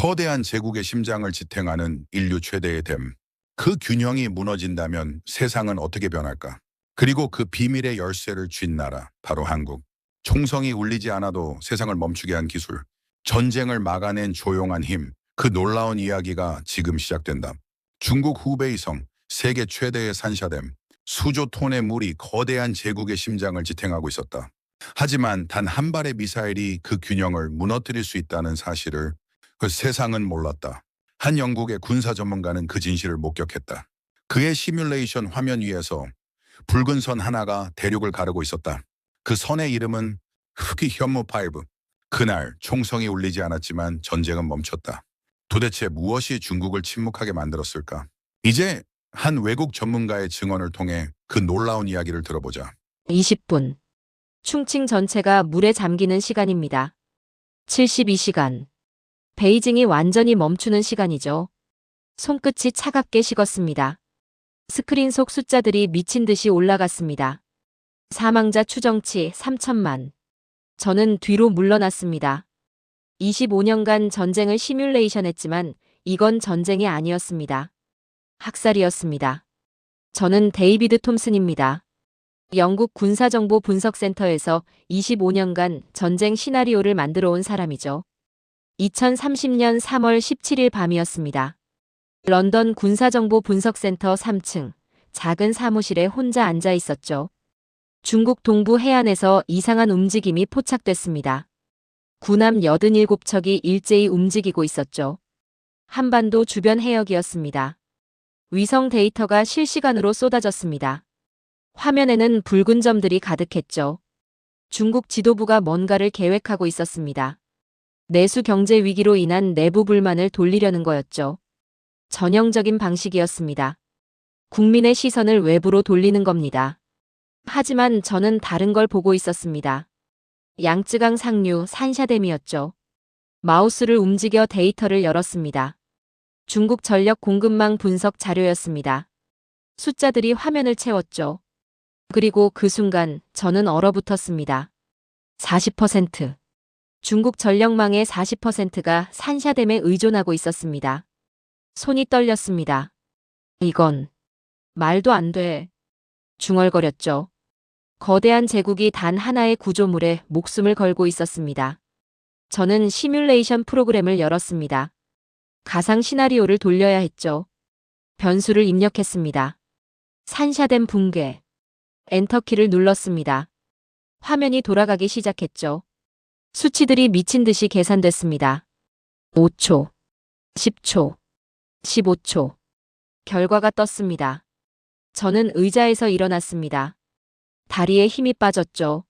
거대한 제국의 심장을 지탱하는 인류 최대의 댐. 그 균형이 무너진다면 세상은 어떻게 변할까? 그리고 그 비밀의 열쇠를 쥔 나라, 바로 한국. 총성이 울리지 않아도 세상을 멈추게 한 기술. 전쟁을 막아낸 조용한 힘. 그 놀라운 이야기가 지금 시작된다. 중국 후베이성, 세계 최대의 산샤댐. 수조 톤의 물이 거대한 제국의 심장을 지탱하고 있었다. 하지만 단 한 발의 미사일이 그 균형을 무너뜨릴 수 있다는 사실을 그 세상은 몰랐다. 한 영국의 군사 전문가는 그 진실을 목격했다. 그의 시뮬레이션 화면 위에서 붉은 선 하나가 대륙을 가르고 있었다. 그 선의 이름은 흑기 현무 5. 그날 총성이 울리지 않았지만 전쟁은 멈췄다. 도대체 무엇이 중국을 침묵하게 만들었을까? 이제 한 외국 전문가의 증언을 통해 그 놀라운 이야기를 들어보자. 20분. 충칭 전체가 물에 잠기는 시간입니다. 72시간. 베이징이 완전히 멈추는 시간이죠. 손끝이 차갑게 식었습니다. 스크린 속 숫자들이 미친 듯이 올라갔습니다. 사망자 추정치 3천만. 저는 뒤로 물러났습니다. 25년간 전쟁을 시뮬레이션했지만 이건 전쟁이 아니었습니다. 학살이었습니다. 저는 데이비드 톰슨입니다. 영국 군사정보분석센터에서 25년간 전쟁 시나리오를 만들어 온 사람이죠. 2030년 3월 17일 밤이었습니다. 런던 군사정보분석센터 3층 작은 사무실에 혼자 앉아 있었죠. 중국 동부 해안에서 이상한 움직임이 포착됐습니다. 군함 87척이 일제히 움직이고 있었죠. 한반도 주변 해역이었습니다. 위성 데이터가 실시간으로 쏟아졌습니다. 화면에는 붉은 점들이 가득했죠. 중국 지도부가 뭔가를 계획하고 있었습니다. 내수 경제 위기로 인한 내부 불만을 돌리려는 거였죠. 전형적인 방식이었습니다. 국민의 시선을 외부로 돌리는 겁니다. 하지만 저는 다른 걸 보고 있었습니다. 양쯔강 상류 산샤댐이었죠. 마우스를 움직여 데이터를 열었습니다. 중국 전력 공급망 분석 자료였습니다. 숫자들이 화면을 채웠죠. 그리고 그 순간 저는 얼어붙었습니다. 40%. 중국 전력망의 40%가 산샤댐에 의존하고 있었습니다. 손이 떨렸습니다. 이건 말도 안 돼. 중얼거렸죠. 거대한 제국이 단 하나의 구조물에 목숨을 걸고 있었습니다. 저는 시뮬레이션 프로그램을 열었습니다. 가상 시나리오를 돌려야 했죠. 변수를 입력했습니다. 산샤댐 붕괴. 엔터키를 눌렀습니다. 화면이 돌아가기 시작했죠. 수치들이 미친 듯이 계산됐습니다. 5초, 10초, 15초. 결과가 떴습니다. 저는 의자에서 일어났습니다. 다리에 힘이 빠졌죠.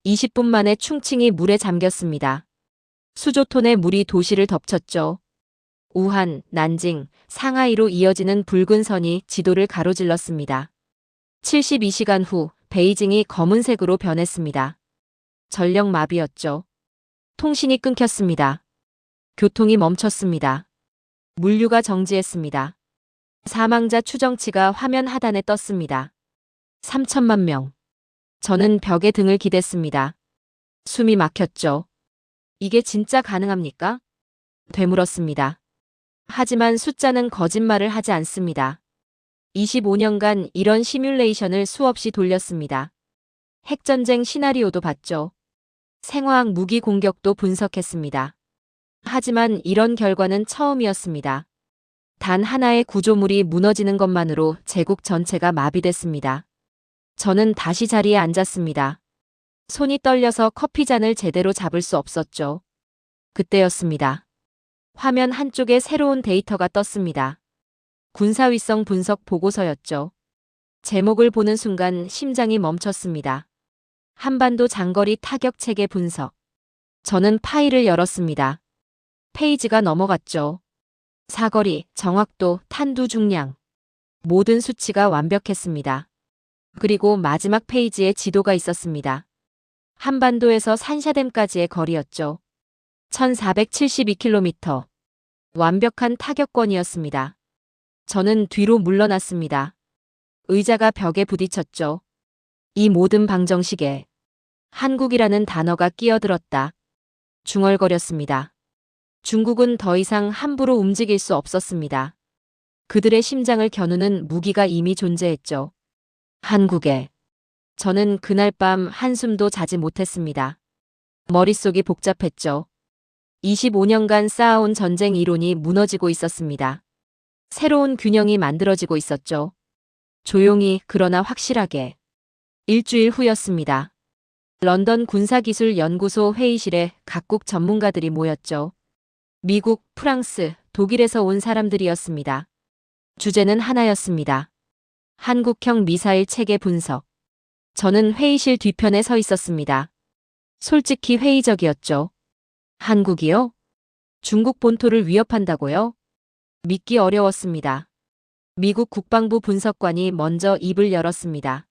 20분 만에 충칭이 물에 잠겼습니다. 수조톤의 물이 도시를 덮쳤죠. 우한, 난징, 상하이로 이어지는 붉은 선이 지도를 가로질렀습니다. 72시간 후 베이징이 검은색으로 변했습니다. 전력 마비였죠. 통신이 끊겼습니다. 교통이 멈췄습니다. 물류가 정지했습니다. 사망자 추정치가 화면 하단에 떴습니다. 3천만 명. 저는 벽에 등을 기댔습니다. 숨이 막혔죠. 이게 진짜 가능합니까? 되물었습니다. 하지만 숫자는 거짓말을 하지 않습니다. 25년간 이런 시뮬레이션을 수없이 돌렸습니다. 핵전쟁 시나리오도 봤죠. 생화학 무기 공격도 분석했습니다. 하지만 이런 결과는 처음이었습니다. 단 하나의 구조물이 무너지는 것만으로 제국 전체가 마비됐습니다. 저는 다시 자리에 앉았습니다. 손이 떨려서 커피잔을 제대로 잡을 수 없었죠. 그때였습니다. 화면 한쪽에 새로운 데이터가 떴습니다. 군사위성 분석 보고서였죠. 제목을 보는 순간 심장이 멈췄습니다. 한반도 장거리 타격 체계 분석. 저는 파일을 열었습니다. 페이지가 넘어갔죠. 사거리, 정확도, 탄두 중량. 모든 수치가 완벽했습니다. 그리고 마지막 페이지에 지도가 있었습니다. 한반도에서 산샤댐까지의 거리였죠. 1472km. 완벽한 타격권이었습니다. 저는 뒤로 물러났습니다. 의자가 벽에 부딪혔죠. 이 모든 방정식에 한국이라는 단어가 끼어들었다. 중얼거렸습니다. 중국은 더 이상 함부로 움직일 수 없었습니다. 그들의 심장을 겨누는 무기가 이미 존재했죠. 한국에. 저는 그날 밤 한숨도 자지 못했습니다. 머릿속이 복잡했죠. 25년간 쌓아온 전쟁 이론이 무너지고 있었습니다. 새로운 균형이 만들어지고 있었죠. 조용히 그러나 확실하게. 일주일 후였습니다. 런던 군사기술연구소 회의실에 각국 전문가들이 모였죠. 미국, 프랑스, 독일에서 온 사람들이었습니다. 주제는 하나였습니다. 한국형 미사일 체계 분석. 저는 회의실 뒤편에 서 있었습니다. 솔직히 회의적이었죠. 한국이요? 중국 본토를 위협한다고요? 믿기 어려웠습니다. 미국 국방부 분석관이 먼저 입을 열었습니다.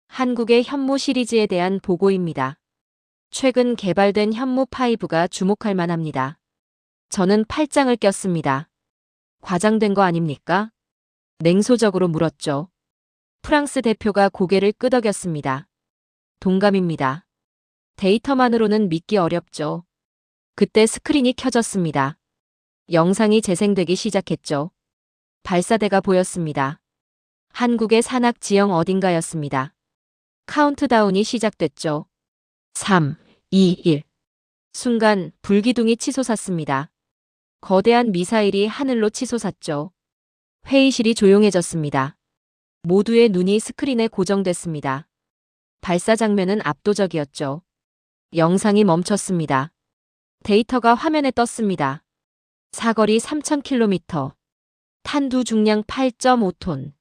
한국의 현무 시리즈에 대한 보고입니다. 최근 개발된 현무5가 주목할 만합니다. 저는 팔짱을 꼈습니다. 과장된 거 아닙니까? 냉소적으로 물었죠. 프랑스 대표가 고개를 끄덕였습니다. 동감입니다. 데이터만으로는 믿기 어렵죠. 그때 스크린이 켜졌습니다. 영상이 재생되기 시작했죠. 발사대가 보였습니다. 한국의 산악 지형 어딘가였습니다. 카운트다운이 시작됐죠. 3, 2, 1. 순간 불기둥이 치솟았습니다. 거대한 미사일이 하늘로 치솟았죠. 회의실이 조용해졌습니다. 모두의 눈이 스크린에 고정됐습니다. 발사 장면은 압도적이었죠. 영상이 멈췄습니다. 데이터가 화면에 떴습니다. 사거리 3,000km. 탄두 중량 8.5톤.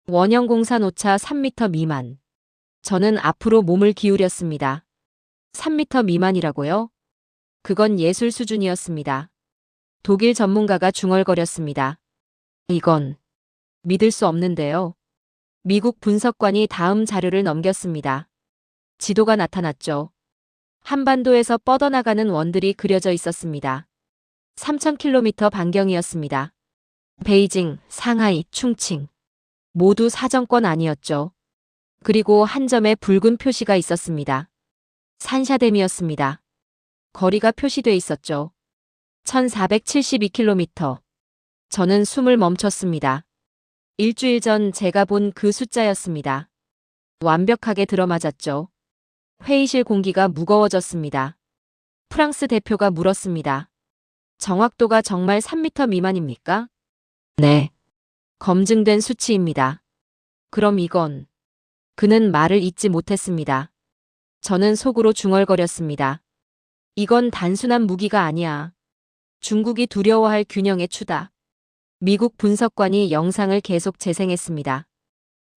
원형 공산 오차 3m 미만. 저는 앞으로 몸을 기울였습니다. 3m 미만이라고요? 그건 예술 수준이었습니다. 독일 전문가가 중얼거렸습니다. 이건 믿을 수 없는데요. 미국 분석관이 다음 자료를 넘겼습니다. 지도가 나타났죠. 한반도에서 뻗어나가는 원들이 그려져 있었습니다. 3,000km 반경이었습니다. 베이징, 상하이, 충칭. 모두 사정권 아니었죠. 그리고 한 점에 붉은 표시가 있었습니다. 산샤댐이었습니다. 거리가 표시돼 있었죠. 1,472km. 저는 숨을 멈췄습니다. 일주일 전 제가 본 그 숫자였습니다. 완벽하게 들어맞았죠. 회의실 공기가 무거워졌습니다. 프랑스 대표가 물었습니다. 정확도가 정말 3m 미만입니까? 네. 검증된 수치입니다. 그럼 이건. 그는 말을 잇지 못했습니다. 저는 속으로 중얼거렸습니다. 이건 단순한 무기가 아니야. 중국이 두려워할 균형의 추다. 미국 분석관이 영상을 계속 재생했습니다.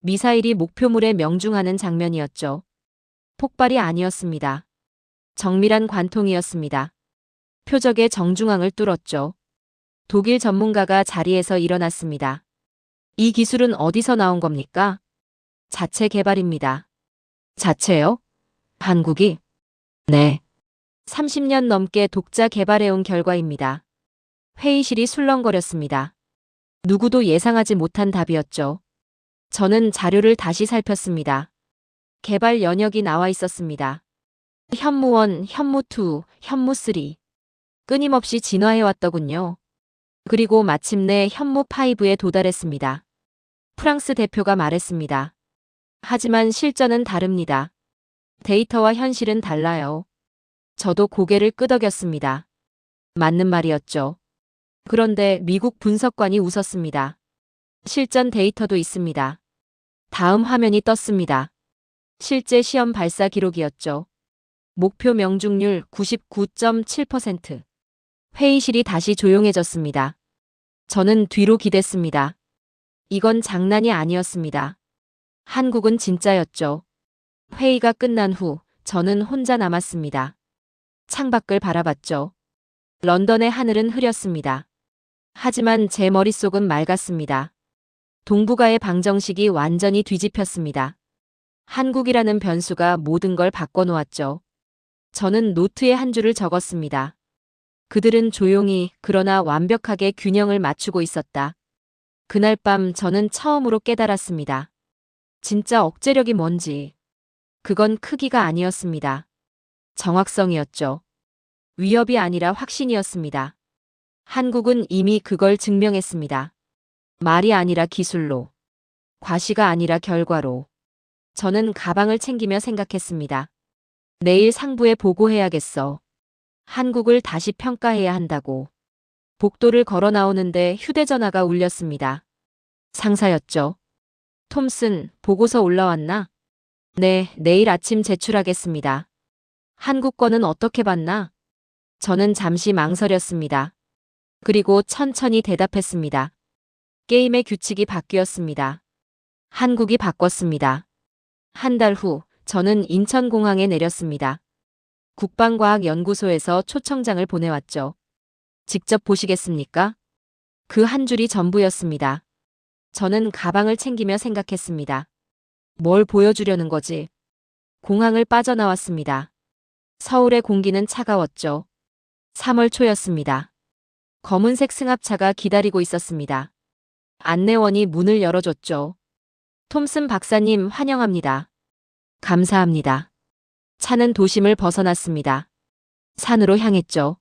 미사일이 목표물에 명중하는 장면이었죠. 폭발이 아니었습니다. 정밀한 관통이었습니다. 표적의 정중앙을 뚫었죠. 독일 전문가가 자리에서 일어났습니다. 이 기술은 어디서 나온 겁니까? 자체 개발입니다. 자체요? 한국이? 네. 30년 넘게 독자 개발해온 결과입니다. 회의실이 술렁거렸습니다. 누구도 예상하지 못한 답이었죠. 저는 자료를 다시 살폈습니다. 개발 연역이 나와 있었습니다. 현무1, 현무2, 현무3. 끊임없이 진화해왔더군요. 그리고 마침내 현무5에 도달했습니다. 프랑스 대표가 말했습니다. 하지만 실전은 다릅니다. 데이터와 현실은 달라요. 저도 고개를 끄덕였습니다. 맞는 말이었죠. 그런데 미국 분석관이 웃었습니다. 실전 데이터도 있습니다. 다음 화면이 떴습니다. 실제 시험 발사 기록이었죠. 목표 명중률 99.7%. 회의실이 다시 조용해졌습니다. 저는 뒤로 기댔습니다. 이건 장난이 아니었습니다. 한국은 진짜였죠. 회의가 끝난 후 저는 혼자 남았습니다. 창밖을 바라봤죠. 런던의 하늘은 흐렸습니다. 하지만 제 머릿속은 맑았습니다. 동북아의 방정식이 완전히 뒤집혔습니다. 한국이라는 변수가 모든 걸 바꿔놓았죠. 저는 노트에 한 줄을 적었습니다. 그들은 조용히 그러나 완벽하게 균형을 맞추고 있었다. 그날 밤 저는 처음으로 깨달았습니다. 진짜 억제력이 뭔지. 그건 크기가 아니었습니다. 정확성이었죠. 위협이 아니라 확신이었습니다. 한국은 이미 그걸 증명했습니다. 말이 아니라 기술로, 과시가 아니라 결과로. 저는 가방을 챙기며 생각했습니다. 내일 상부에 보고해야겠어. 한국을 다시 평가해야 한다고. 복도를 걸어 나오는데 휴대전화가 울렸습니다. 상사였죠. 톰슨, 보고서 올라왔나? 네, 내일 아침 제출하겠습니다. 한국 거는 어떻게 봤나? 저는 잠시 망설였습니다. 그리고 천천히 대답했습니다. 게임의 규칙이 바뀌었습니다. 한국이 바꿨습니다. 한 달 후, 저는 인천공항에 내렸습니다. 국방과학연구소에서 초청장을 보내왔죠. 직접 보시겠습니까? 그 한 줄이 전부였습니다. 저는 가방을 챙기며 생각했습니다. 뭘 보여주려는 거지? 공항을 빠져나왔습니다. 서울의 공기는 차가웠죠. 3월 초였습니다. 검은색 승합차가 기다리고 있었습니다. 안내원이 문을 열어줬죠. 톰슨 박사님 환영합니다. 감사합니다. 차는 도심을 벗어났습니다. 산으로 향했죠.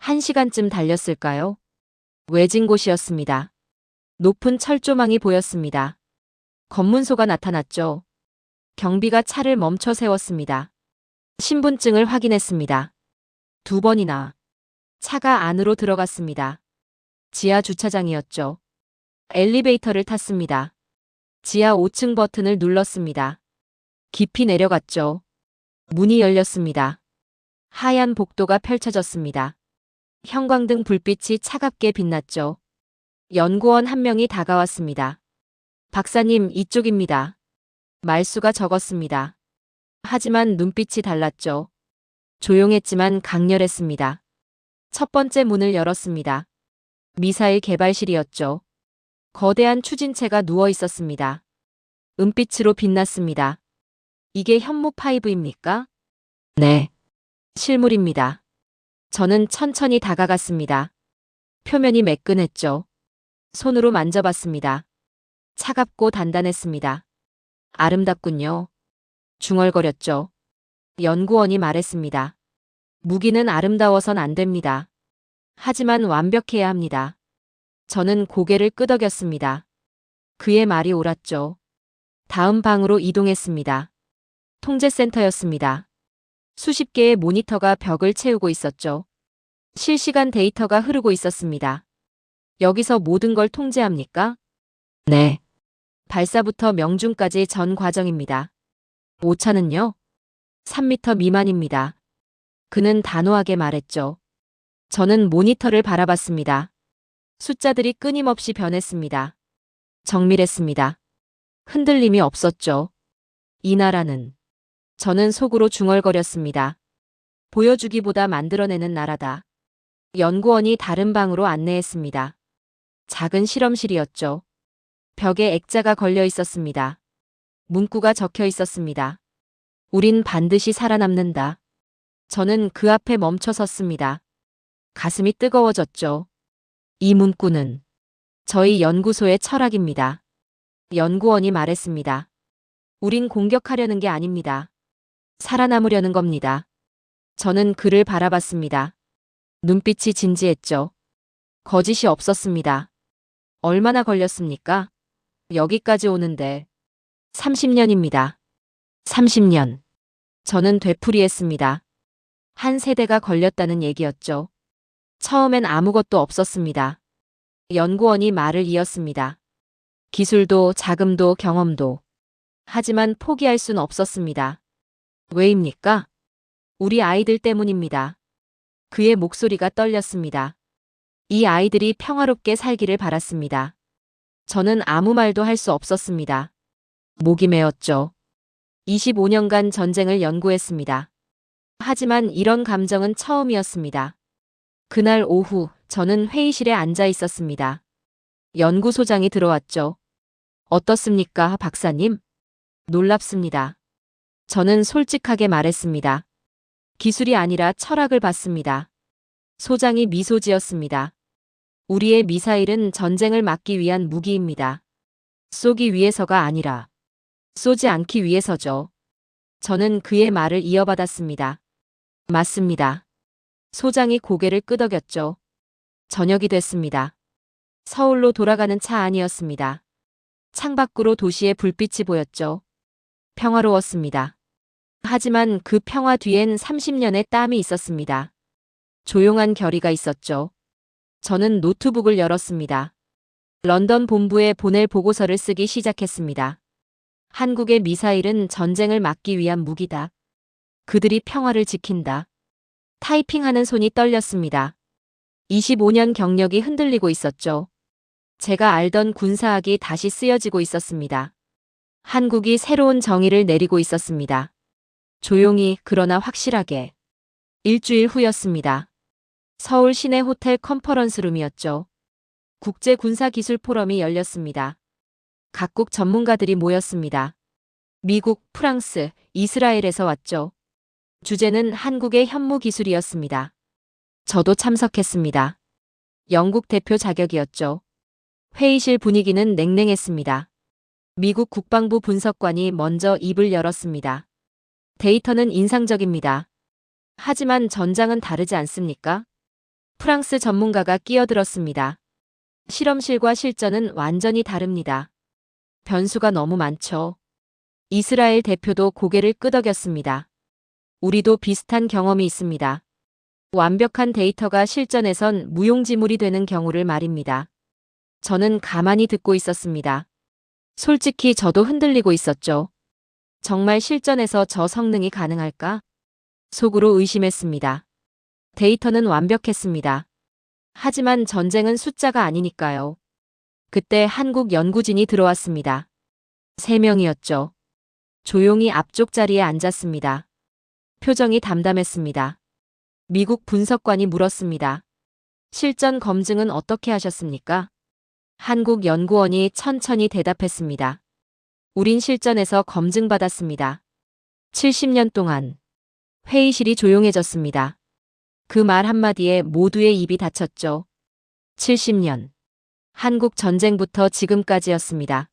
1시간쯤 달렸을까요? 외진 곳이었습니다. 높은 철조망이 보였습니다. 검문소가 나타났죠. 경비가 차를 멈춰 세웠습니다. 신분증을 확인했습니다. 2번이나. 차가 안으로 들어갔습니다. 지하 주차장이었죠. 엘리베이터를 탔습니다. 지하 5층 버튼을 눌렀습니다. 깊이 내려갔죠. 문이 열렸습니다. 하얀 복도가 펼쳐졌습니다. 형광등 불빛이 차갑게 빛났죠. 연구원 한 명이 다가왔습니다. 박사님, 이쪽입니다. 말수가 적었습니다. 하지만 눈빛이 달랐죠. 조용했지만 강렬했습니다. 첫 번째 문을 열었습니다. 미사일 개발실이었죠. 거대한 추진체가 누워 있었습니다. 은빛으로 빛났습니다. 이게 현무 5입니까? 네. 실물입니다. 저는 천천히 다가갔습니다. 표면이 매끈했죠. 손으로 만져봤습니다. 차갑고 단단했습니다. 아름답군요. 중얼거렸죠. 연구원이 말했습니다. 무기는 아름다워선 안 됩니다. 하지만 완벽해야 합니다. 저는 고개를 끄덕였습니다. 그의 말이 옳았죠. 다음 방으로 이동했습니다. 통제센터였습니다. 수십 개의 모니터가 벽을 채우고 있었죠. 실시간 데이터가 흐르고 있었습니다. 여기서 모든 걸 통제합니까? 네. 발사부터 명중까지 전 과정입니다. 오차는요? 3m 미만입니다. 그는 단호하게 말했죠. 저는 모니터를 바라봤습니다. 숫자들이 끊임없이 변했습니다. 정밀했습니다. 흔들림이 없었죠. 이 나라는. 저는 속으로 중얼거렸습니다. 보여주기보다 만들어내는 나라다. 연구원이 다른 방으로 안내했습니다. 작은 실험실이었죠. 벽에 액자가 걸려 있었습니다. 문구가 적혀 있었습니다. 우린 반드시 살아남는다. 저는 그 앞에 멈춰 섰습니다. 가슴이 뜨거워졌죠. 이 문구는 저희 연구소의 철학입니다. 연구원이 말했습니다. 우린 공격하려는 게 아닙니다. 살아남으려는 겁니다. 저는 그를 바라봤습니다. 눈빛이 진지했죠. 거짓이 없었습니다. 얼마나 걸렸습니까? 여기까지 오는데. 30년입니다. 30년. 저는 되풀이했습니다. 한 세대가 걸렸다는 얘기였죠. 처음엔 아무것도 없었습니다. 연구원이 말을 이었습니다. 기술도 자금도 경험도. 하지만 포기할 순 없었습니다. 왜입니까? 우리 아이들 때문입니다. 그의 목소리가 떨렸습니다. 이 아이들이 평화롭게 살기를 바랐습니다. 저는 아무 말도 할 수 없었습니다. 목이 메었죠. 25년간 전쟁을 연구했습니다. 하지만 이런 감정은 처음이었습니다. 그날 오후 저는 회의실에 앉아 있었습니다. 연구소장이 들어왔죠. 어떻습니까, 박사님? 놀랍습니다. 저는 솔직하게 말했습니다. 기술이 아니라 철학을 봤습니다. 소장이 미소 지었습니다. 우리의 미사일은 전쟁을 막기 위한 무기입니다. 쏘기 위해서가 아니라 쏘지 않기 위해서죠. 저는 그의 말을 이어받았습니다. 맞습니다. 소장이 고개를 끄덕였죠. 저녁이 됐습니다. 서울로 돌아가는 차 안이었습니다. 창밖으로 도시의 불빛이 보였죠. 평화로웠습니다. 하지만 그 평화 뒤엔 30년의 땀이 있었습니다. 조용한 결의가 있었죠. 저는 노트북을 열었습니다. 런던 본부에 보낼 보고서를 쓰기 시작했습니다. 한국의 미사일은 전쟁을 막기 위한 무기다. 그들이 평화를 지킨다. 타이핑하는 손이 떨렸습니다. 25년 경력이 흔들리고 있었죠. 제가 알던 군사학이 다시 쓰여지고 있었습니다. 한국이 새로운 정의를 내리고 있었습니다. 조용히 그러나 확실하게. 일주일 후였습니다. 서울 시내 호텔 컨퍼런스룸이었죠. 국제군사기술 포럼이 열렸습니다. 각국 전문가들이 모였습니다. 미국, 프랑스, 이스라엘에서 왔죠. 주제는 한국의 현무기술이었습니다. 저도 참석했습니다. 영국 대표 자격이었죠. 회의실 분위기는 냉랭했습니다. 미국 국방부 분석관이 먼저 입을 열었습니다. 데이터는 인상적입니다. 하지만 전장은 다르지 않습니까? 프랑스 전문가가 끼어들었습니다. 실험실과 실전은 완전히 다릅니다. 변수가 너무 많죠. 이스라엘 대표도 고개를 끄덕였습니다. 우리도 비슷한 경험이 있습니다. 완벽한 데이터가 실전에선 무용지물이 되는 경우를 말입니다. 저는 가만히 듣고 있었습니다. 솔직히 저도 흔들리고 있었죠. 정말 실전에서 저 성능이 가능할까? 속으로 의심했습니다. 데이터는 완벽했습니다. 하지만 전쟁은 숫자가 아니니까요. 그때 한국 연구진이 들어왔습니다. 3명이었죠. 조용히 앞쪽 자리에 앉았습니다. 표정이 담담했습니다. 미국 분석관이 물었습니다. 실전 검증은 어떻게 하셨습니까? 한국 연구원이 천천히 대답했습니다. 우린 실전에서 검증받았습니다. 70년 동안. 회의실이 조용해졌습니다. 그 말 한마디에 모두의 입이 닫혔죠. 70년. 한국 전쟁부터 지금까지였습니다.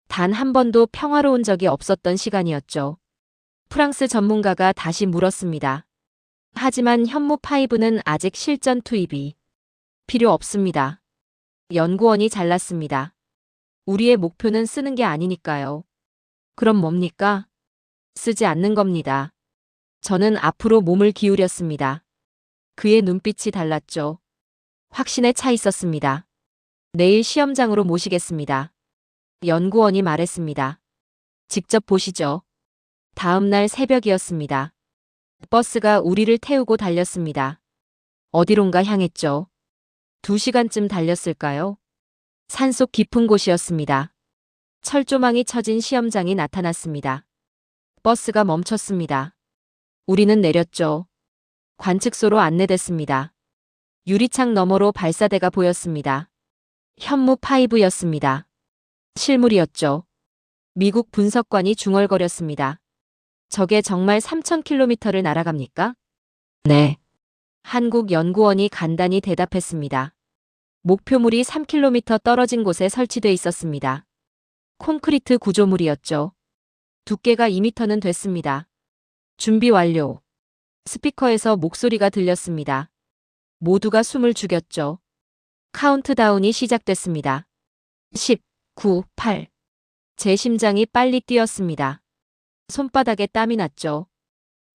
단 한 번도 평화로운 적이 없었던 시간이었죠. 프랑스 전문가가 다시 물었습니다. 하지만 현무5는 아직 실전 투입이 필요 없습니다. 연구원이 잘랐습니다. 우리의 목표는 쓰는 게 아니니까요. 그럼 뭡니까? 쓰지 않는 겁니다. 저는 앞으로 몸을 기울였습니다. 그의 눈빛이 달랐죠. 확신에 차 있었습니다. 내일 시험장으로 모시겠습니다. 연구원이 말했습니다. 직접 보시죠. 다음 날 새벽이었습니다. 버스가 우리를 태우고 달렸습니다. 어디론가 향했죠. 2시간쯤 달렸을까요? 산속 깊은 곳이었습니다. 철조망이 쳐진 시험장이 나타났습니다. 버스가 멈췄습니다. 우리는 내렸죠. 관측소로 안내됐습니다. 유리창 너머로 발사대가 보였습니다. 현무5였습니다. 실물이었죠. 미국 분석관이 중얼거렸습니다. 저게 정말 3,000km를 날아갑니까? 네. 한국 연구원이 간단히 대답했습니다. 목표물이 3km 떨어진 곳에 설치돼 있었습니다. 콘크리트 구조물이었죠. 두께가 2m는 됐습니다. 준비 완료. 스피커에서 목소리가 들렸습니다. 모두가 숨을 죽였죠. 카운트다운이 시작됐습니다. 10, 9, 8. 제 심장이 빨리 뛰었습니다. 손바닥에 땀이 났죠.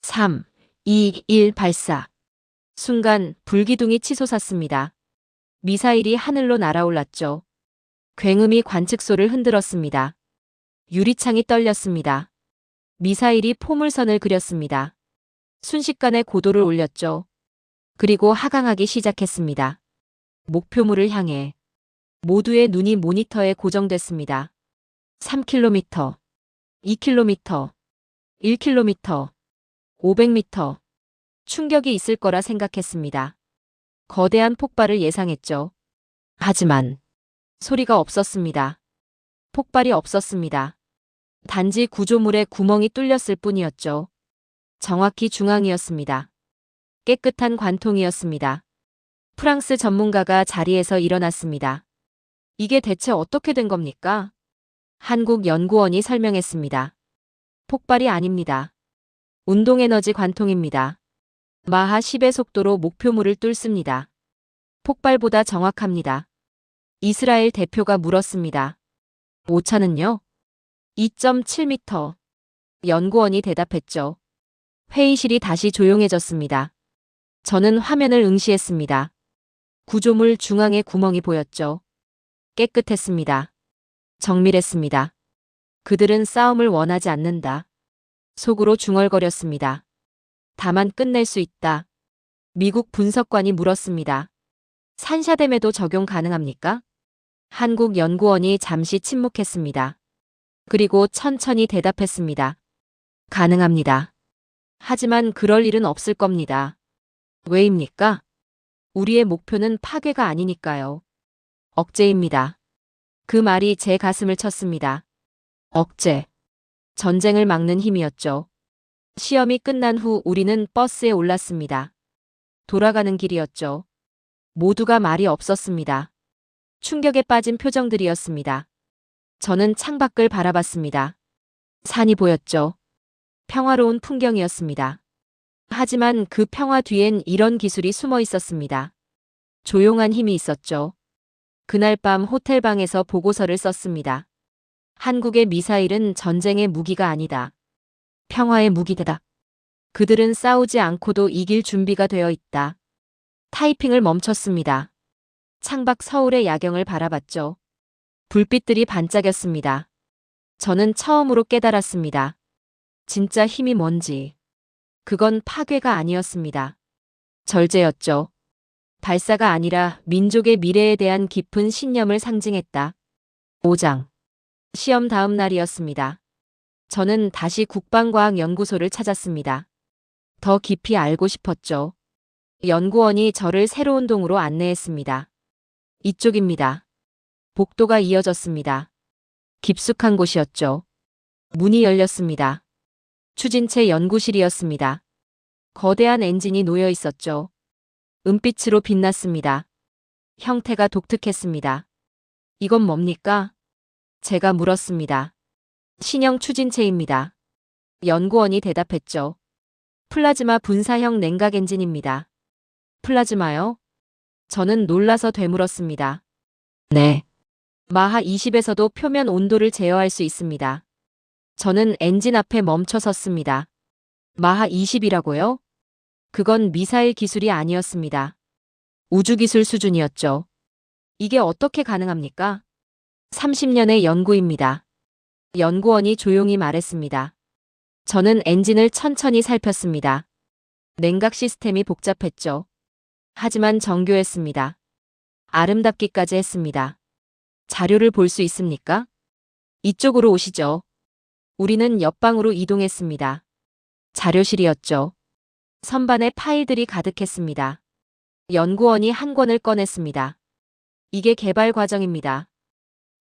3, 2, 1 발사. 순간 불기둥이 치솟았습니다. 미사일이 하늘로 날아올랐죠. 굉음이 관측소를 흔들었습니다. 유리창이 떨렸습니다. 미사일이 포물선을 그렸습니다. 순식간에 고도를 올렸죠. 그리고 하강하기 시작했습니다. 목표물을 향해. 모두의 눈이 모니터에 고정됐습니다. 3km, 2km, 1km, 500m. 충격이 있을 거라 생각했습니다. 거대한 폭발을 예상했죠. 하지만 소리가 없었습니다. 폭발이 없었습니다. 단지 구조물에 구멍이 뚫렸을 뿐이었죠. 정확히 중앙이었습니다. 깨끗한 관통이었습니다. 프랑스 전문가가 자리에서 일어났습니다. 이게 대체 어떻게 된 겁니까? 한국 연구원이 설명했습니다. 폭발이 아닙니다. 운동에너지 관통입니다. 마하 10의 속도로 목표물을 뚫습니다. 폭발보다 정확합니다. 이스라엘 대표가 물었습니다. 오차는요? 2.7m. 연구원이 대답했죠. 회의실이 다시 조용해졌습니다. 저는 화면을 응시했습니다. 구조물 중앙에 구멍이 보였죠. 깨끗했습니다. 정밀했습니다. 그들은 싸움을 원하지 않는다. 속으로 중얼거렸습니다. 다만 끝낼 수 있다. 미국 분석관이 물었습니다. 산샤댐에도 적용 가능합니까? 한국 연구원이 잠시 침묵했습니다. 그리고 천천히 대답했습니다. 가능합니다. 하지만 그럴 일은 없을 겁니다. 왜입니까? 우리의 목표는 파괴가 아니니까요. 억제입니다. 그 말이 제 가슴을 쳤습니다. 억제. 전쟁을 막는 힘이었죠. 시험이 끝난 후 우리는 버스에 올랐습니다. 돌아가는 길이었죠. 모두가 말이 없었습니다. 충격에 빠진 표정들이었습니다. 저는 창밖을 바라봤습니다. 산이 보였죠. 평화로운 풍경이었습니다. 하지만 그 평화 뒤엔 이런 기술이 숨어 있었습니다. 조용한 힘이 있었죠. 그날 밤 호텔방에서 보고서를 썼습니다. 한국의 미사일은 전쟁의 무기가 아니다. 평화의 무기다. 그들은 싸우지 않고도 이길 준비가 되어 있다. 타이핑을 멈췄습니다. 창밖 서울의 야경을 바라봤죠. 불빛들이 반짝였습니다. 저는 처음으로 깨달았습니다. 진짜 힘이 뭔지. 그건 파괴가 아니었습니다. 절제였죠. 발사가 아니라 민족의 미래에 대한 깊은 신념을 상징했다. 5장. 시험 다음 날이었습니다. 저는 다시 국방과학연구소를 찾았습니다. 더 깊이 알고 싶었죠. 연구원이 저를 새로운 동으로 안내했습니다. 이쪽입니다. 복도가 이어졌습니다. 깊숙한 곳이었죠. 문이 열렸습니다. 추진체 연구실이었습니다. 거대한 엔진이 놓여 있었죠. 은빛으로 빛났습니다. 형태가 독특했습니다. 이건 뭡니까? 제가 물었습니다. 신형 추진체입니다. 연구원이 대답했죠. 플라즈마 분사형 냉각 엔진입니다. 플라즈마요? 저는 놀라서 되물었습니다. 네. 마하 20에서도 표면 온도를 제어할 수 있습니다. 저는 엔진 앞에 멈춰 섰습니다. 마하 20이라고요? 그건 미사일 기술이 아니었습니다. 우주기술 수준이었죠. 이게 어떻게 가능합니까? 30년의 연구입니다. 연구원이 조용히 말했습니다. 저는 엔진을 천천히 살폈습니다. 냉각 시스템이 복잡했죠. 하지만 정교했습니다. 아름답기까지 했습니다. 자료를 볼 수 있습니까? 이쪽으로 오시죠. 우리는 옆방으로 이동했습니다. 자료실이었죠. 선반에 파일들이 가득했습니다. 연구원이 한 권을 꺼냈습니다. 이게 개발 과정입니다.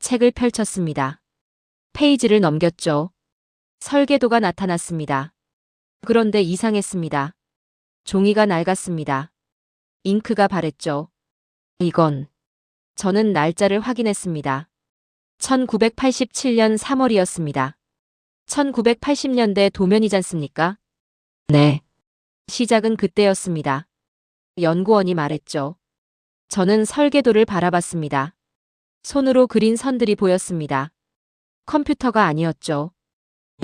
책을 펼쳤습니다. 페이지를 넘겼죠. 설계도가 나타났습니다. 그런데 이상했습니다. 종이가 낡았습니다. 잉크가 바랬죠. 이건. 저는 날짜를 확인했습니다. 1987년 3월이었습니다. 1980년대 도면이잖습니까? 네. 시작은 그때였습니다. 연구원이 말했죠. 저는 설계도를 바라봤습니다. 손으로 그린 선들이 보였습니다. 컴퓨터가 아니었죠.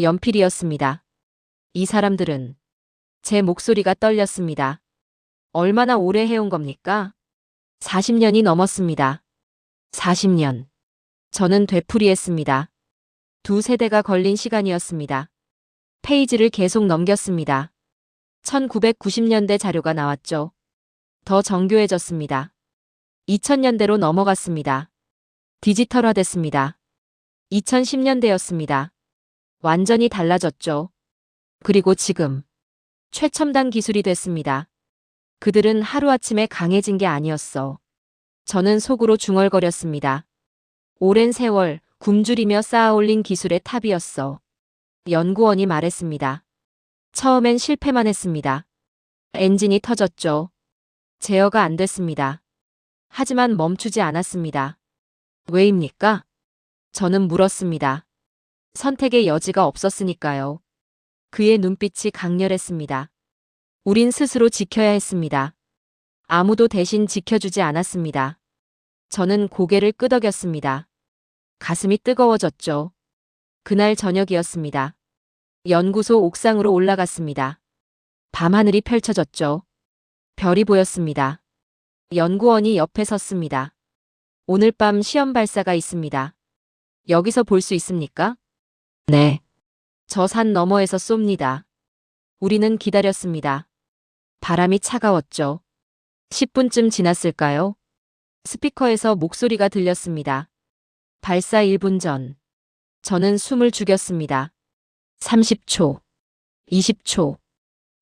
연필이었습니다. 이 사람들은. 제 목소리가 떨렸습니다. 얼마나 오래 해온 겁니까? 40년이 넘었습니다. 40년. 저는 되풀이했습니다. 두 세대가 걸린 시간이었습니다. 페이지를 계속 넘겼습니다. 1990년대 자료가 나왔죠. 더 정교해졌습니다. 2000년대로 넘어갔습니다. 디지털화됐습니다. 2010년대였습니다. 완전히 달라졌죠. 그리고 지금 최첨단 기술이 됐습니다. 그들은 하루아침에 강해진 게 아니었어. 저는 속으로 중얼거렸습니다. 오랜 세월 굶주리며 쌓아올린 기술의 탑이었어. 연구원이 말했습니다. 처음엔 실패만 했습니다. 엔진이 터졌죠. 제어가 안 됐습니다. 하지만 멈추지 않았습니다. 왜입니까? 저는 물었습니다. 선택의 여지가 없었으니까요. 그의 눈빛이 강렬했습니다. 우린 스스로 지켜야 했습니다. 아무도 대신 지켜주지 않았습니다. 저는 고개를 끄덕였습니다. 가슴이 뜨거워졌죠. 그날 저녁이었습니다. 연구소 옥상으로 올라갔습니다. 밤하늘이 펼쳐졌죠. 별이 보였습니다. 연구원이 옆에 섰습니다. 오늘 밤 시험 발사가 있습니다. 여기서 볼 수 있습니까? 네. 저 산 너머에서 쏩니다. 우리는 기다렸습니다. 바람이 차가웠죠. 10분쯤 지났을까요? 스피커에서 목소리가 들렸습니다. 발사 1분 전. 저는 숨을 죽였습니다. 30초, 20초,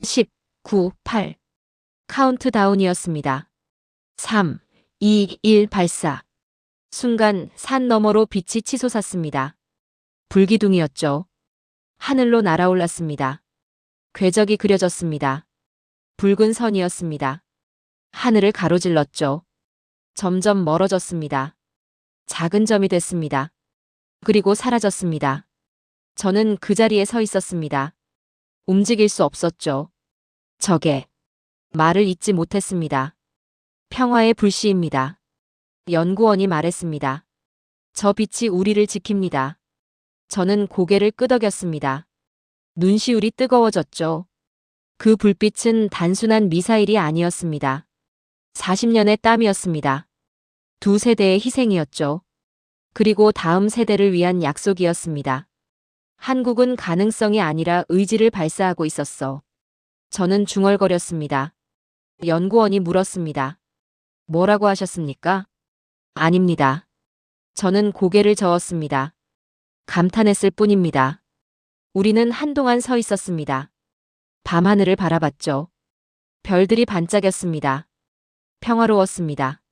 10, 9, 8. 카운트다운이었습니다. 3, 2, 1 발사. 순간 산 너머로 빛이 치솟았습니다. 불기둥이었죠. 하늘로 날아올랐습니다. 궤적이 그려졌습니다. 붉은 선이었습니다. 하늘을 가로질렀죠. 점점 멀어졌습니다. 작은 점이 됐습니다. 그리고 사라졌습니다. 저는 그 자리에 서 있었습니다. 움직일 수 없었죠. 저게 말을 잇지 못했습니다. 평화의 불씨입니다. 연구원이 말했습니다. 저 빛이 우리를 지킵니다. 저는 고개를 끄덕였습니다. 눈시울이 뜨거워졌죠. 그 불빛은 단순한 미사일이 아니었습니다. 40년의 땀이었습니다. 두 세대의 희생이었죠. 그리고 다음 세대를 위한 약속이었습니다. 한국은 가능성이 아니라 의지를 발사하고 있었어. 저는 중얼거렸습니다. 연구원이 물었습니다. 뭐라고 하셨습니까? 아닙니다. 저는 고개를 저었습니다. 감탄했을 뿐입니다. 우리는 한동안 서 있었습니다. 밤하늘을 바라봤죠. 별들이 반짝였습니다. 평화로웠습니다.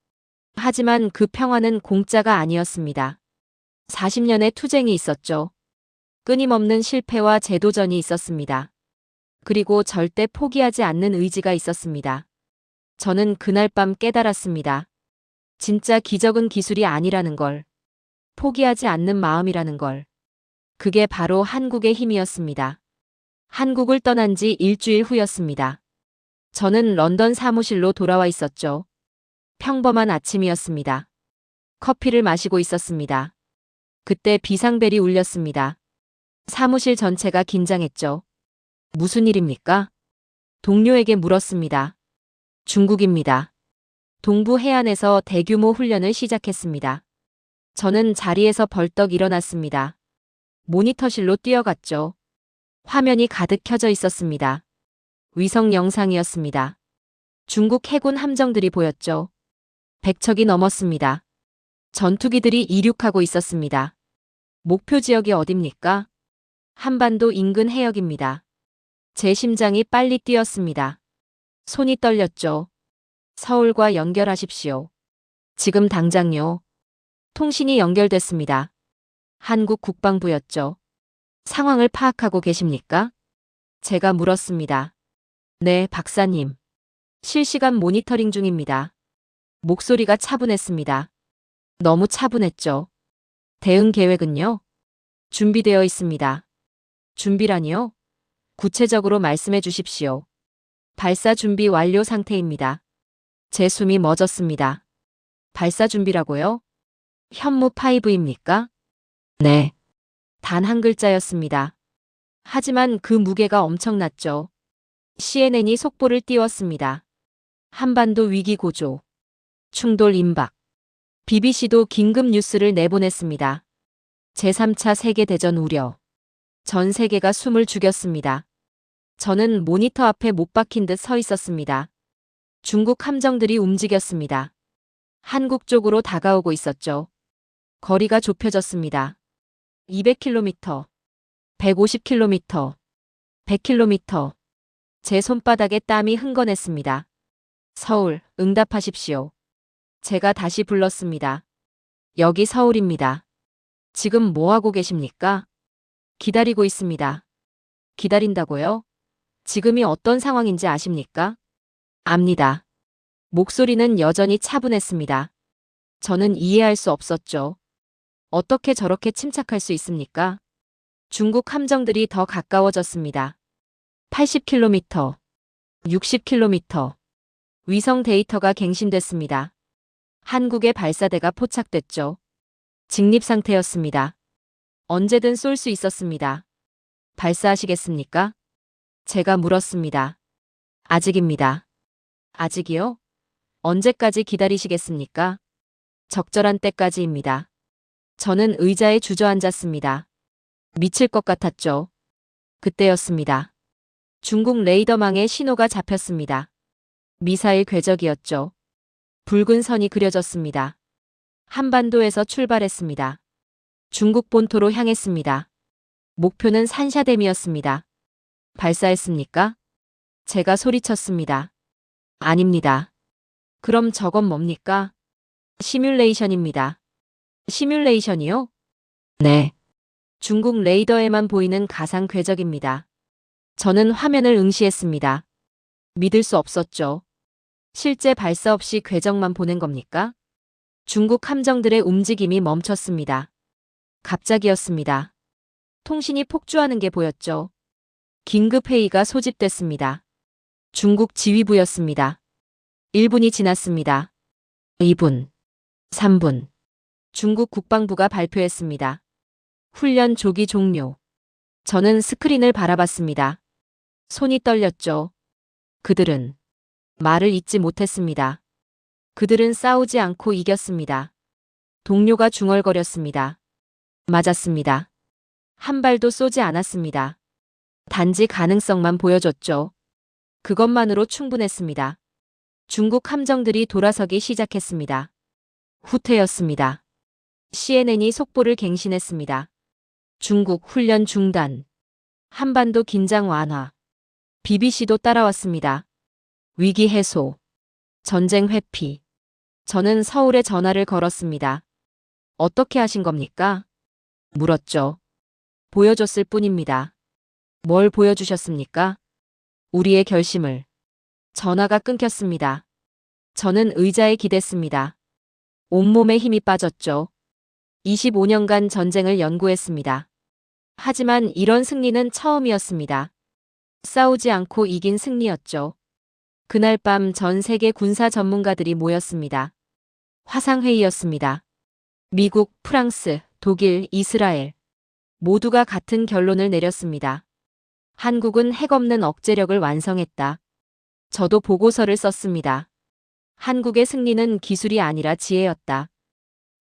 하지만 그 평화는 공짜가 아니었습니다. 40년의 투쟁이 있었죠. 끊임없는 실패와 재도전이 있었습니다. 그리고 절대 포기하지 않는 의지가 있었습니다. 저는 그날 밤 깨달았습니다. 진짜 기적은 기술이 아니라는 걸. 포기하지 않는 마음이라는 걸. 그게 바로 한국의 힘이었습니다. 한국을 떠난 지 일주일 후였습니다. 저는 런던 사무실로 돌아와 있었죠. 평범한 아침이었습니다. 커피를 마시고 있었습니다. 그때 비상벨이 울렸습니다. 사무실 전체가 긴장했죠. 무슨 일입니까? 동료에게 물었습니다. 중국입니다. 동부 해안에서 대규모 훈련을 시작했습니다. 저는 자리에서 벌떡 일어났습니다. 모니터실로 뛰어갔죠. 화면이 가득 켜져 있었습니다. 위성 영상이었습니다. 중국 해군 함정들이 보였죠. 100척이 넘었습니다. 전투기들이 이륙하고 있었습니다. 목표 지역이 어딥니까? 한반도 인근 해역입니다. 제 심장이 빨리 뛰었습니다. 손이 떨렸죠. 서울과 연결하십시오. 지금 당장요. 통신이 연결됐습니다. 한국 국방부였죠. 상황을 파악하고 계십니까? 제가 물었습니다. 네, 박사님. 실시간 모니터링 중입니다. 목소리가 차분했습니다. 너무 차분했죠. 대응 계획은요? 준비되어 있습니다. 준비라니요? 구체적으로 말씀해 주십시오. 발사 준비 완료 상태입니다. 제 숨이 멎었습니다. 발사 준비라고요? 현무 5입니까? 네. 단 한 글자였습니다. 하지만 그 무게가 엄청났죠. CNN이 속보를 띄웠습니다. 한반도 위기 고조. 충돌 임박. BBC도 긴급 뉴스를 내보냈습니다. 제3차 세계대전 우려. 전 세계가 숨을 죽였습니다. 저는 모니터 앞에 못 박힌 듯 서 있었습니다. 중국 함정들이 움직였습니다. 한국 쪽으로 다가오고 있었죠. 거리가 좁혀졌습니다. 200km, 150km, 100km. 제 손바닥에 땀이 흥건했습니다. 서울, 응답하십시오. 제가 다시 불렀습니다. 여기 서울입니다. 지금 뭐 하고 계십니까? 기다리고 있습니다. 기다린다고요? 지금이 어떤 상황인지 아십니까? 압니다. 목소리는 여전히 차분했습니다. 저는 이해할 수 없었죠. 어떻게 저렇게 침착할 수 있습니까? 중국 함정들이 더 가까워졌습니다. 80km, 60km. 위성 데이터가 갱신됐습니다. 한국의 발사대가 포착됐죠. 직립 상태였습니다. 언제든 쏠 수 있었습니다. 발사하시겠습니까? 제가 물었습니다. 아직입니다. 아직이요? 언제까지 기다리시겠습니까? 적절한 때까지입니다. 저는 의자에 주저앉았습니다. 미칠 것 같았죠. 그때였습니다. 중국 레이더망에 신호가 잡혔습니다. 미사일 궤적이었죠. 붉은 선이 그려졌습니다. 한반도에서 출발했습니다. 중국 본토로 향했습니다. 목표는 산샤댐이었습니다. 발사했습니까? 제가 소리쳤습니다. 아닙니다. 그럼 저건 뭡니까? 시뮬레이션입니다. 시뮬레이션이요? 네. 중국 레이더에만 보이는 가상 궤적입니다. 저는 화면을 응시했습니다. 믿을 수 없었죠. 실제 발사 없이 궤적만 보낸 겁니까? 중국 함정들의 움직임이 멈췄습니다. 갑자기였습니다. 통신이 폭주하는 게 보였죠. 긴급회의가 소집됐습니다. 중국 지휘부였습니다. 1분이 지났습니다. 2분, 3분. 중국 국방부가 발표했습니다. 훈련 조기 종료. 저는 스크린을 바라봤습니다. 손이 떨렸죠. 그들은 말을 잇지 못했습니다. 그들은 싸우지 않고 이겼습니다. 동료가 중얼거렸습니다. 맞았습니다. 한 발도 쏘지 않았습니다. 단지 가능성만 보여줬죠. 그것만으로 충분했습니다. 중국 함정들이 돌아서기 시작했습니다. 후퇴였습니다. CNN이 속보를 갱신했습니다. 중국 훈련 중단. 한반도 긴장 완화. BBC도 따라왔습니다. 위기 해소. 전쟁 회피. 저는 서울에 전화를 걸었습니다. 어떻게 하신 겁니까? 물었죠. 보여줬을 뿐입니다. 뭘 보여주셨습니까? 우리의 결심을. 전화가 끊겼습니다. 저는 의자에 기댔습니다. 온몸에 힘이 빠졌죠. 25년간 전쟁을 연구했습니다. 하지만 이런 승리는 처음이었습니다. 싸우지 않고 이긴 승리였죠. 그날 밤 전 세계 군사 전문가들이 모였습니다. 화상회의였습니다. 미국, 프랑스, 독일, 이스라엘. 모두가 같은 결론을 내렸습니다. 한국은 핵없는 억제력을 완성했다. 저도 보고서를 썼습니다. 한국의 승리는 기술이 아니라 지혜였다.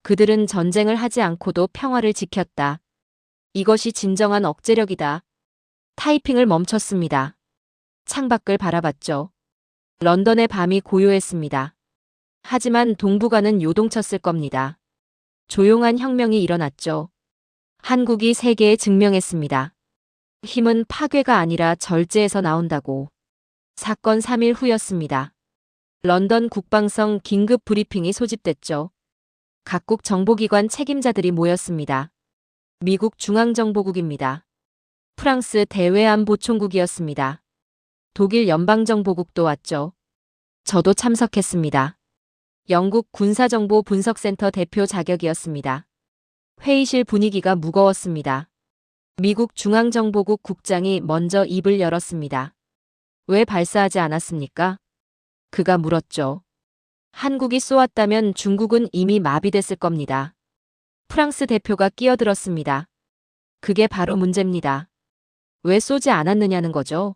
그들은 전쟁을 하지 않고도 평화를 지켰다. 이것이 진정한 억제력이다. 타이핑을 멈췄습니다. 창밖을 바라봤죠. 런던의 밤이 고요했습니다. 하지만 동북아는 요동쳤을 겁니다. 조용한 혁명이 일어났죠. 한국이 세계에 증명했습니다. 힘은 파괴가 아니라 절제에서 나온다고. 사건 3일 후였습니다. 런던 국방성 긴급 브리핑이 소집됐죠. 각국 정보기관 책임자들이 모였습니다. 미국 중앙정보국입니다. 프랑스 대외안보총국이었습니다. 독일 연방정보국도 왔죠. 저도 참석했습니다. 영국 군사정보분석센터 대표 자격이었습니다. 회의실 분위기가 무거웠습니다. 미국 중앙정보국 국장이 먼저 입을 열었습니다. 왜 발사하지 않았습니까? 그가 물었죠. 한국이 쏘았다면 중국은 이미 마비됐을 겁니다. 프랑스 대표가 끼어들었습니다. 그게 바로 문제입니다. 왜 쏘지 않았느냐는 거죠.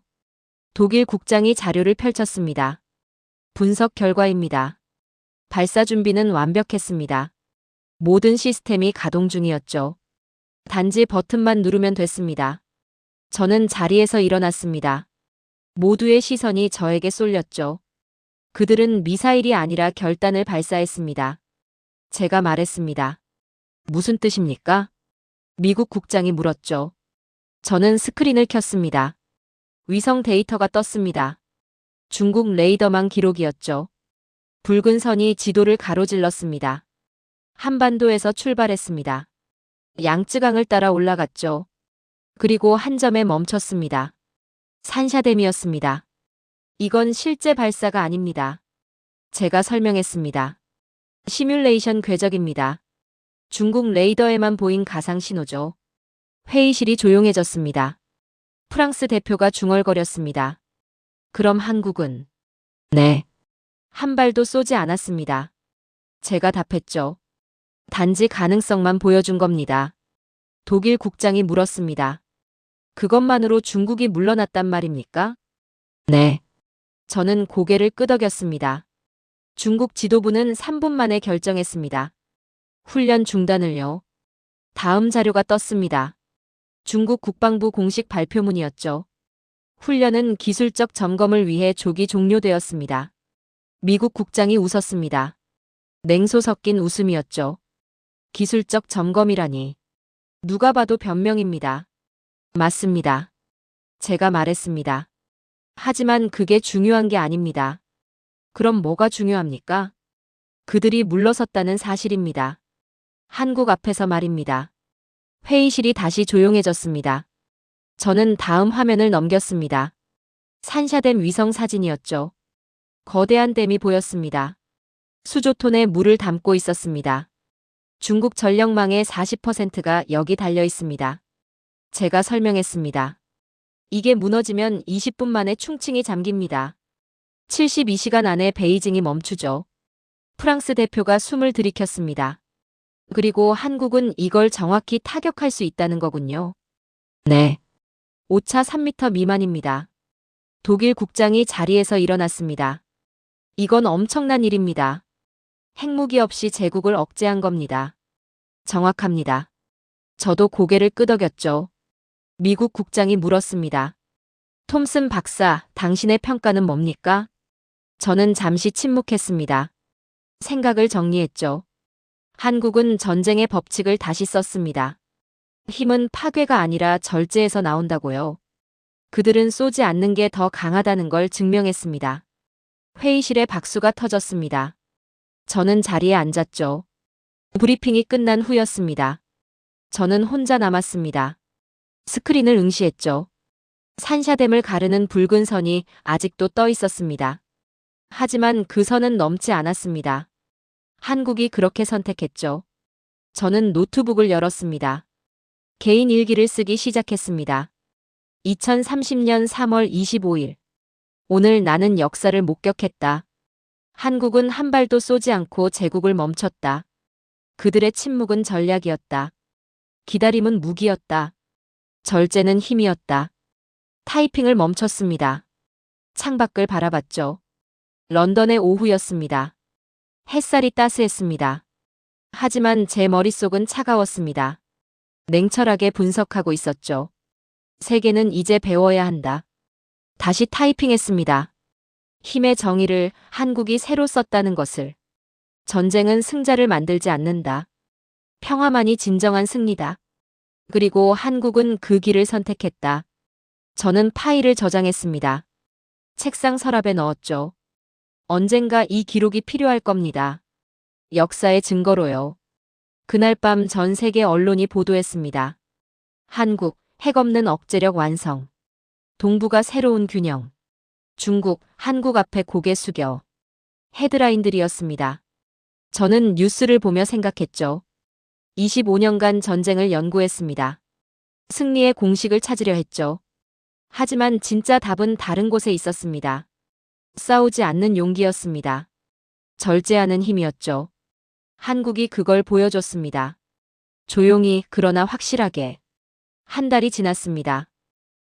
독일 국장이 자료를 펼쳤습니다. 분석 결과입니다. 발사 준비는 완벽했습니다. 모든 시스템이 가동 중이었죠. 단지 버튼만 누르면 됐습니다. 저는 자리에서 일어났습니다. 모두의 시선이 저에게 쏠렸죠. 그들은 미사일이 아니라 결단을 발사했습니다. 제가 말했습니다. 무슨 뜻입니까? 미국 국장이 물었죠. 저는 스크린을 켰습니다. 위성 데이터가 떴습니다. 중국 레이더망 기록이었죠. 붉은 선이 지도를 가로질렀습니다. 한반도에서 출발했습니다. 양쯔강을 따라 올라갔죠. 그리고 한 점에 멈췄습니다. 산샤댐이었습니다. 이건 실제 발사가 아닙니다. 제가 설명했습니다. 시뮬레이션 궤적입니다. 중국 레이더에만 보인 가상 신호죠. 회의실이 조용해졌습니다. 프랑스 대표가 중얼거렸습니다. 그럼 한국은? 네. 한 발도 쏘지 않았습니다. 제가 답했죠. 단지 가능성만 보여준 겁니다. 독일 국장이 물었습니다. 그것만으로 중국이 물러났단 말입니까? 네. 저는 고개를 끄덕였습니다. 중국 지도부는 3분 만에 결정했습니다. 훈련 중단을요. 다음 자료가 떴습니다. 중국 국방부 공식 발표문이었죠. 훈련은 기술적 점검을 위해 조기 종료되었습니다. 미국 국장이 웃었습니다. 냉소 섞인 웃음이었죠. 기술적 점검이라니. 누가 봐도 변명입니다. 맞습니다. 제가 말했습니다. 하지만 그게 중요한 게 아닙니다. 그럼 뭐가 중요합니까? 그들이 물러섰다는 사실입니다. 한국 앞에서 말입니다. 회의실이 다시 조용해졌습니다. 저는 다음 화면을 넘겼습니다. 산샤댐 위성 사진이었죠. 거대한 댐이 보였습니다. 수조톤에 물을 담고 있었습니다. 중국 전력망의 40%가 여기 달려 있습니다. 제가 설명했습니다. 이게 무너지면 20분 만에 충칭이 잠깁니다. 72시간 안에 베이징이 멈추죠. 프랑스 대표가 숨을 들이켰습니다. 그리고 한국은 이걸 정확히 타격할 수 있다는 거군요. 네. 오차 3m 미만입니다. 독일 국장이 자리에서 일어났습니다. 이건 엄청난 일입니다. 핵무기 없이 제국을 억제한 겁니다. 정확합니다. 저도 고개를 끄덕였죠. 미국 국장이 물었습니다. 톰슨 박사, 당신의 평가는 뭡니까? 저는 잠시 침묵했습니다. 생각을 정리했죠. 한국은 전쟁의 법칙을 다시 썼습니다. 힘은 파괴가 아니라 절제에서 나온다고요. 그들은 쏘지 않는 게 더 강하다는 걸 증명했습니다. 회의실에 박수가 터졌습니다. 저는 자리에 앉았죠. 브리핑이 끝난 후였습니다. 저는 혼자 남았습니다. 스크린을 응시했죠. 산샤댐을 가르는 붉은 선이 아직도 떠 있었습니다. 하지만 그 선은 넘지 않았습니다. 한국이 그렇게 선택했죠. 저는 노트북을 열었습니다. 개인 일기를 쓰기 시작했습니다. 2030년 3월 25일. 오늘 나는 역사를 목격했다. 한국은 한 발도 쏘지 않고 제국을 멈췄다. 그들의 침묵은 전략이었다. 기다림은 무기였다. 절제는 힘이었다. 타이핑을 멈췄습니다. 창밖을 바라봤죠. 런던의 오후였습니다. 햇살이 따스했습니다. 하지만 제 머릿속은 차가웠습니다. 냉철하게 분석하고 있었죠. 세계는 이제 배워야 한다. 다시 타이핑했습니다. 힘의 정의를 한국이 새로 썼다는 것을. 전쟁은 승자를 만들지 않는다. 평화만이 진정한 승리다. 그리고 한국은 그 길을 선택했다. 저는 파일을 저장했습니다. 책상 서랍에 넣었죠. 언젠가 이 기록이 필요할 겁니다. 역사의 증거로요. 그날 밤 전 세계 언론이 보도했습니다. 한국, 핵 없는 억제력 완성. 동북아 새로운 균형. 중국, 한국 앞에 고개 숙여. 헤드라인들이었습니다. 저는 뉴스를 보며 생각했죠. 25년간 전쟁을 연구했습니다. 승리의 공식을 찾으려 했죠. 하지만 진짜 답은 다른 곳에 있었습니다. 싸우지 않는 용기였습니다. 절제하는 힘이었죠. 한국이 그걸 보여줬습니다. 조용히 그러나 확실하게. 한 달이 지났습니다.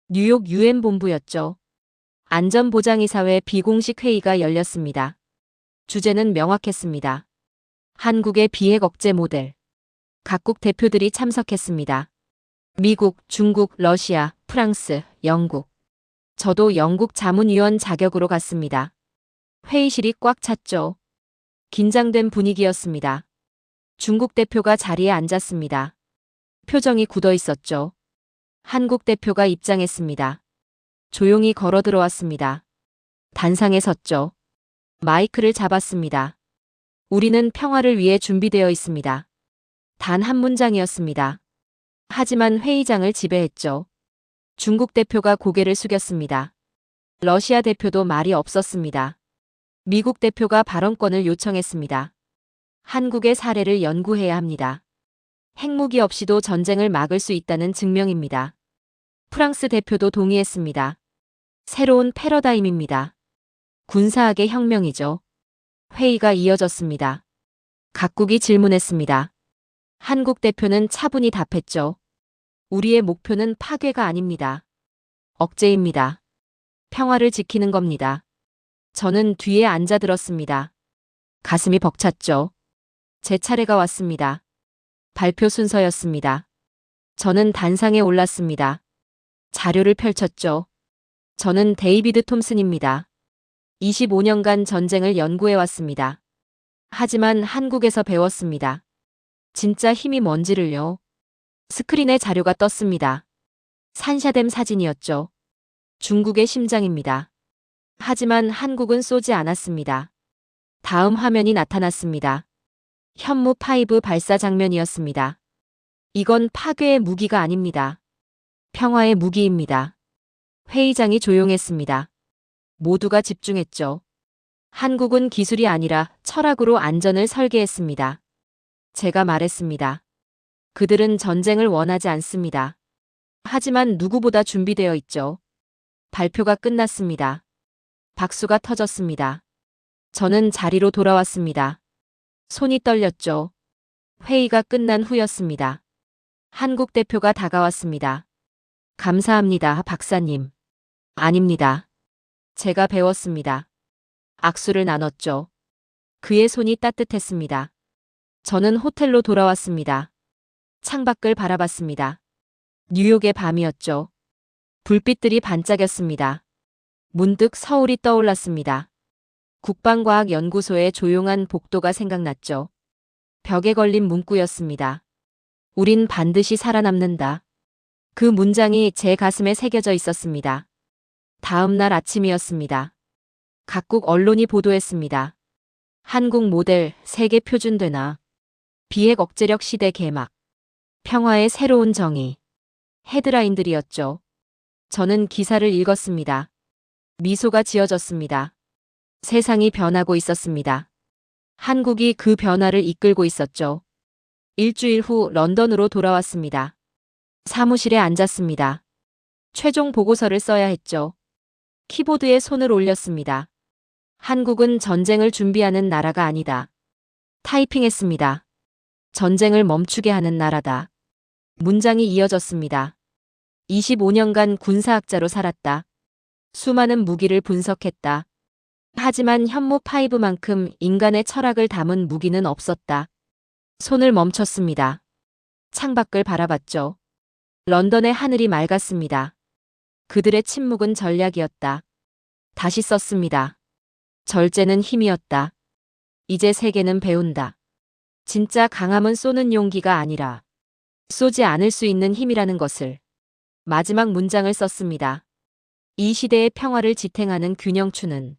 뉴욕 유엔 본부였죠. 안전보장이사회 비공식 회의가 열렸습니다. 주제는 명확했습니다. 한국의 비핵 억제 모델. 각국 대표들이 참석했습니다. 미국, 중국, 러시아, 프랑스, 영국. 저도 영국 자문위원 자격으로 갔습니다. 회의실이 꽉 찼죠. 긴장된 분위기였습니다. 중국 대표가 자리에 앉았습니다. 표정이 굳어 있었죠. 한국 대표가 입장했습니다. 조용히 걸어 들어왔습니다. 단상에 섰죠. 마이크를 잡았습니다. 우리는 평화를 위해 준비되어 있습니다. 단 한 문장이었습니다. 하지만 회의장을 지배했죠. 중국 대표가 고개를 숙였습니다. 러시아 대표도 말이 없었습니다. 미국 대표가 발언권을 요청했습니다. 한국의 사례를 연구해야 합니다. 핵무기 없이도 전쟁을 막을 수 있다는 증명입니다. 프랑스 대표도 동의했습니다. 새로운 패러다임입니다. 군사학의 혁명이죠. 회의가 이어졌습니다. 각국이 질문했습니다. 한국 대표는 차분히 답했죠. 우리의 목표는 파괴가 아닙니다. 억제입니다. 평화를 지키는 겁니다. 저는 뒤에 앉아 들었습니다. 가슴이 벅찼죠. 제 차례가 왔습니다. 발표 순서였습니다. 저는 단상에 올랐습니다. 자료를 펼쳤죠. 저는 데이비드 톰슨입니다. 25년간 전쟁을 연구해 왔습니다. 하지만 한국에서 배웠습니다. 진짜 힘이 뭔지를요. 스크린에 자료가 떴습니다. 산샤댐 사진이었죠. 중국의 심장입니다. 하지만 한국은 쏘지 않았습니다. 다음 화면이 나타났습니다. 현무5 발사 장면이었습니다. 이건 파괴의 무기가 아닙니다. 평화의 무기입니다. 회의장이 조용했습니다. 모두가 집중했죠. 한국은 기술이 아니라 철학으로 안전을 설계했습니다. 제가 말했습니다. 그들은 전쟁을 원하지 않습니다. 하지만 누구보다 준비되어 있죠. 발표가 끝났습니다. 박수가 터졌습니다. 저는 자리로 돌아왔습니다. 손이 떨렸죠. 회의가 끝난 후였습니다. 한국 대표가 다가왔습니다. 감사합니다, 박사님. 아닙니다. 제가 배웠습니다. 악수를 나눴죠. 그의 손이 따뜻했습니다. 저는 호텔로 돌아왔습니다. 창밖을 바라봤습니다. 뉴욕의 밤이었죠. 불빛들이 반짝였습니다. 문득 서울이 떠올랐습니다. 국방과학연구소의 조용한 복도가 생각났죠. 벽에 걸린 문구였습니다. 우린 반드시 살아남는다. 그 문장이 제 가슴에 새겨져 있었습니다. 다음 날 아침이었습니다. 각국 언론이 보도했습니다. 한국 모델 세계 표준되나. 비핵 억제력 시대 개막. 평화의 새로운 정의. 헤드라인들이었죠. 저는 기사를 읽었습니다. 미소가 지어졌습니다. 세상이 변하고 있었습니다. 한국이 그 변화를 이끌고 있었죠. 일주일 후 런던으로 돌아왔습니다. 사무실에 앉았습니다. 최종 보고서를 써야 했죠. 키보드에 손을 올렸습니다. 한국은 전쟁을 준비하는 나라가 아니다. 타이핑했습니다. 전쟁을 멈추게 하는 나라다. 문장이 이어졌습니다. 25년간 군사학자로 살았다. 수많은 무기를 분석했다. 하지만 현무5만큼 인간의 철학을 담은 무기는 없었다. 손을 멈췄습니다. 창밖을 바라봤죠. 런던의 하늘이 맑았습니다. 그들의 침묵은 전략이었다. 다시 썼습니다. 절제는 힘이었다. 이제 세계는 배운다. 진짜 강함은 쏘는 용기가 아니라 쏘지 않을 수 있는 힘이라는 것을. 마지막 문장을 썼습니다. 이 시대의 평화를 지탱하는 균형추는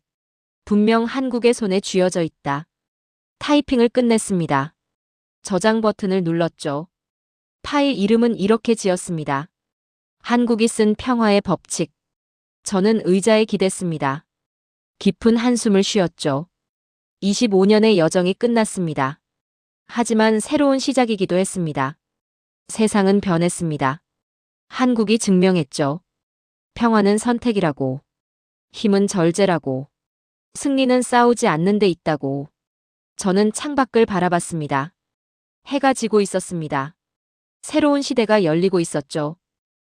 분명 한국의 손에 쥐어져 있다. 타이핑을 끝냈습니다. 저장 버튼을 눌렀죠. 파일 이름은 이렇게 지었습니다. 한국이 쓴 평화의 법칙. 저는 의자에 기댔습니다. 깊은 한숨을 쉬었죠. 25년의 여정이 끝났습니다. 하지만 새로운 시작이기도 했습니다. 세상은 변했습니다. 한국이 증명했죠. 평화는 선택이라고. 힘은 절제라고. 승리는 싸우지 않는 데 있다고. 저는 창밖을 바라봤습니다. 해가 지고 있었습니다. 새로운 시대가 열리고 있었죠.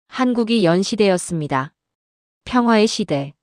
한국이 연 시대였습니다. 평화의 시대.